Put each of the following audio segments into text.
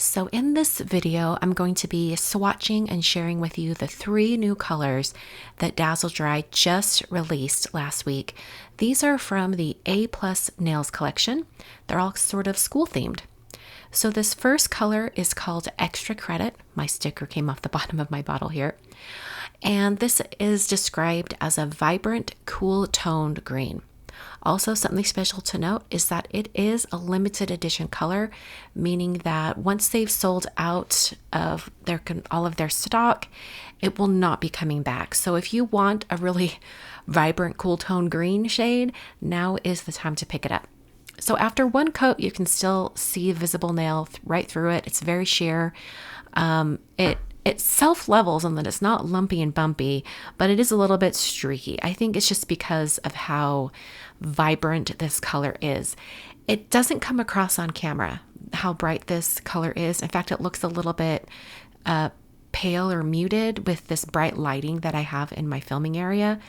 So in this video, I'm going to be swatching and sharing with you the 3 new colors that Dazzle Dry just released last week. These are from the A+ Nails collection. They're all sort of school themed. So this first color is called Extra Credit. My sticker came off the bottom of my bottle here. And this is described as a vibrant, cool toned green. Also, something special to note is that it is a limited edition color, meaning that once they've sold out of all of their stock, it will not be coming back. So if you want a really vibrant, cool tone green shade, now is the time to pick it up. So after one coat, you can still see visible nail right through it. It's very sheer. It self-levels and then it's not lumpy and bumpy, but it is a little bit streaky. I think it's just because of how vibrant this color is. It doesn't come across on camera how bright this color is. In fact, it looks a little bit pale or muted with this bright lighting that I have in my filming area.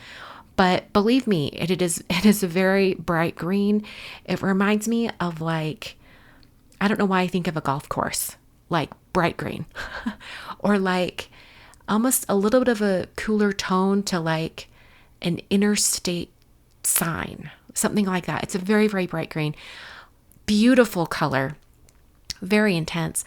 But believe me, it is a very bright green. It reminds me of I don't know why I think of a golf course, like bright green or almost a little bit of a cooler tone to an interstate sign, something like that. It's a very, very bright green, beautiful color, very intense.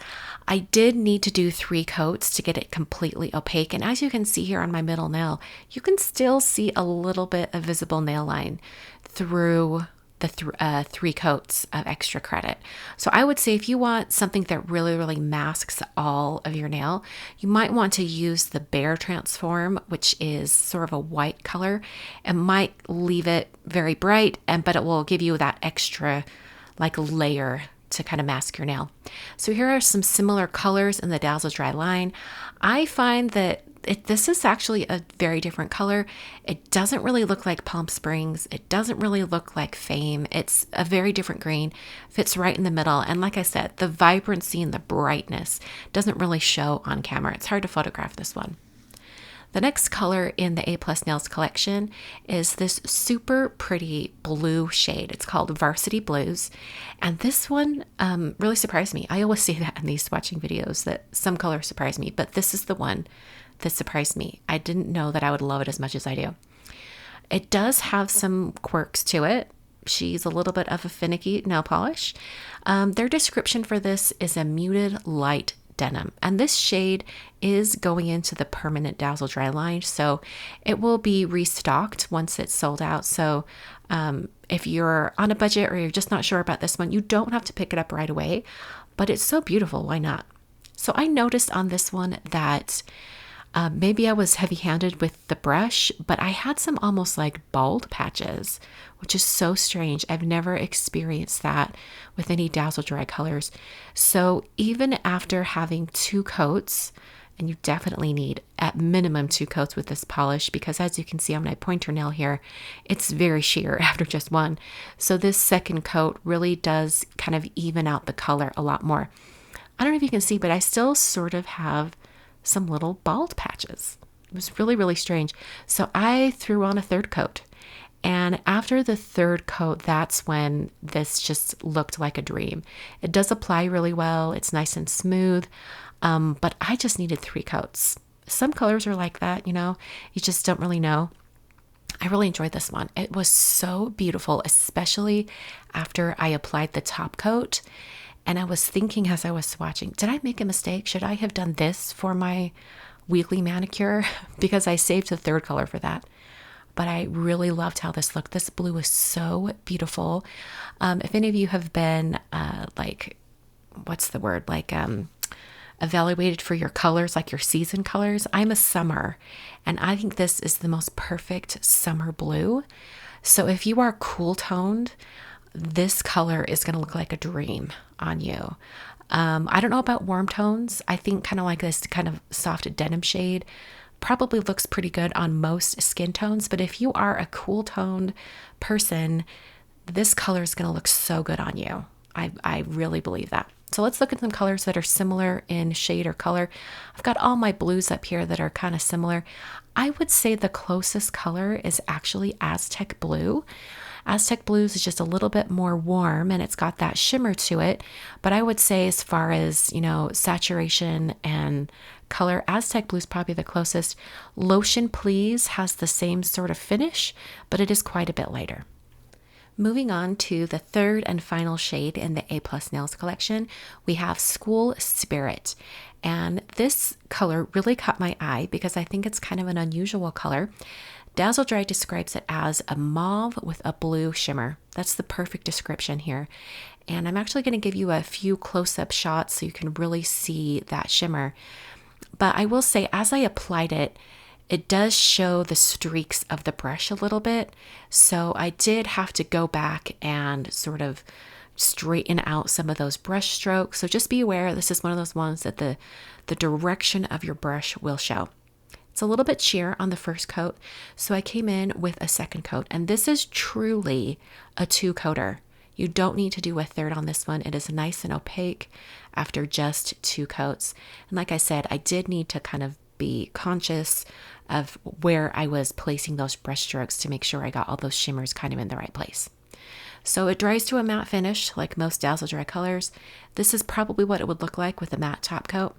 I did need to do 3 coats to get it completely opaque. And as you can see here on my middle nail, you can still see a little bit of visible nail line through the 3 coats of Extra Credit. So I would say if you want something that really, really masks all of your nail, you might want to use the Bare Transform, which is sort of a white color. It might leave it very bright, but it will give you that extra layer to kind of mask your nail. So here are some similar colors in the Dazzle Dry line. I find that this is actually a very different color. It doesn't really look like Palm Springs. It doesn't really look like Fame. It's a very different green, fits right in the middle. And like I said, the vibrancy and the brightness doesn't really show on camera. It's hard to photograph this one. The next color in the A+ Nails collection is this super pretty blue shade. It's called Varsity Blues. And this one really surprised me. I always say that in these swatching videos that some colors surprise me, but this is the one that surprised me. I didn't know that I would love it as much as I do. It does have some quirks to it. She's a little bit of a finicky nail polish. Their description for this is a muted light denim, and this shade is going into the permanent Dazzle Dry line, so it will be restocked once it's sold out. So if you're on a budget or you're just not sure about this one, you don't have to pick it up right away, but it's so beautiful, why not? So I noticed on this one that maybe I was heavy-handed with the brush, but I had some almost bald patches, which is so strange. I've never experienced that with any Dazzle Dry colors. So even after having 2 coats, and you definitely need at minimum 2 coats with this polish, because as you can see on my pointer nail here, it's very sheer after just one. So this second coat really does kind of even out the color a lot more. I don't know if you can see, but I still sort of have some little bald patches. It was really, really strange. So I threw on a 3rd coat. And after the 3rd coat, that's when this just looked like a dream. It does apply really well. It's nice and smooth. But I just needed 3 coats. Some colors are like that, you just don't really know. I really enjoyed this one. It was so beautiful, especially after I applied the top coat. And I was thinking as I was swatching, did I make a mistake? Should I have done this for my weekly manicure? Because I saved the 3rd color for that. But I really loved how this looked. This blue is so beautiful. If any of you have been evaluated for your colors, like your season colors, I'm a summer. And I think this is the most perfect summer blue. So if you are cool toned, this color is going to look like a dream on you. I don't know about warm tones. I think kind of like this kind of soft denim shade probably looks pretty good on most skin tones. But if you are a cool toned person, this color is going to look so good on you. I really believe that. So let's look at some colors that are similar in shade or color. I've got all my blues up here that are kind of similar. I would say the closest color is actually Aztec Blue. Aztec Blues is just a little bit more warm and it's got that shimmer to it. But I would say as far as, saturation and color, Aztec Blue is probably the closest. Lotion Please has the same sort of finish, but it is quite a bit lighter. Moving on to the third and final shade in the A Plus Nails collection, we have School Spirit. And this color really caught my eye because I think it's kind of an unusual color. Dazzle Dry describes it as a mauve with a blue shimmer. That's the perfect description here. And I'm actually going to give you a few close-up shots so you can really see that shimmer. But I will say, as I applied it, it does show the streaks of the brush a little bit. So I did have to go back and sort of straighten out some of those brush strokes. So just be aware, this is one of those ones that the direction of your brush will show. It's a little bit sheer on the first coat. So I came in with a second coat, and this is truly a 2-coater. You don't need to do a third on this one. It is nice and opaque after just 2 coats. And like I said, I did need to kind of be conscious of where I was placing those brush strokes to make sure I got all those shimmers kind of in the right place. So it dries to a matte finish like most Dazzle Dry colors. This is probably what it would look like with a matte top coat,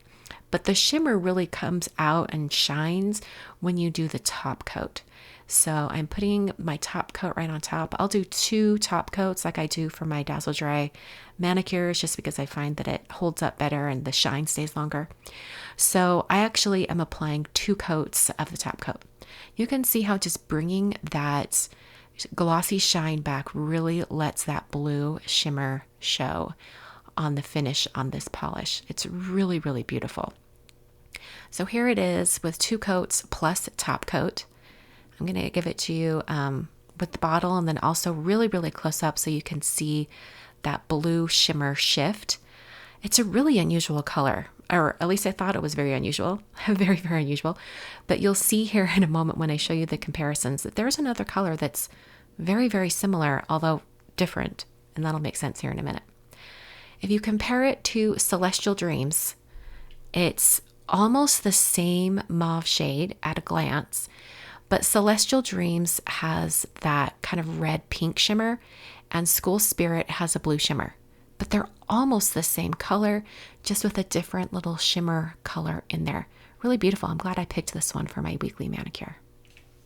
but the shimmer really comes out and shines when you do the top coat. So I'm putting my top coat right on top. I'll do 2 top coats like I do for my Dazzle Dry manicures just because I find that it holds up better and the shine stays longer. So I actually am applying 2 coats of the top coat. You can see how just bringing that glossy shine back really lets that blue shimmer show on the finish on this polish. It's really, really beautiful. So here it is with 2 coats plus top coat. I'm going to give it to you with the bottle and then also really, really close up so you can see that blue shimmer shift. It's a really unusual color, or at least I thought it was very unusual, very, very unusual. But you'll see here in a moment when I show you the comparisons that there's another color that's very, very similar, although different, and that'll make sense here in a minute. If you compare it to Celestial Dreams, it's almost the same mauve shade at a glance, but Celestial Dreams has that kind of red-pink shimmer, and School Spirit has a blue shimmer. But they're almost the same color, just with a different little shimmer color in there. Really beautiful. I'm glad I picked this one for my weekly manicure.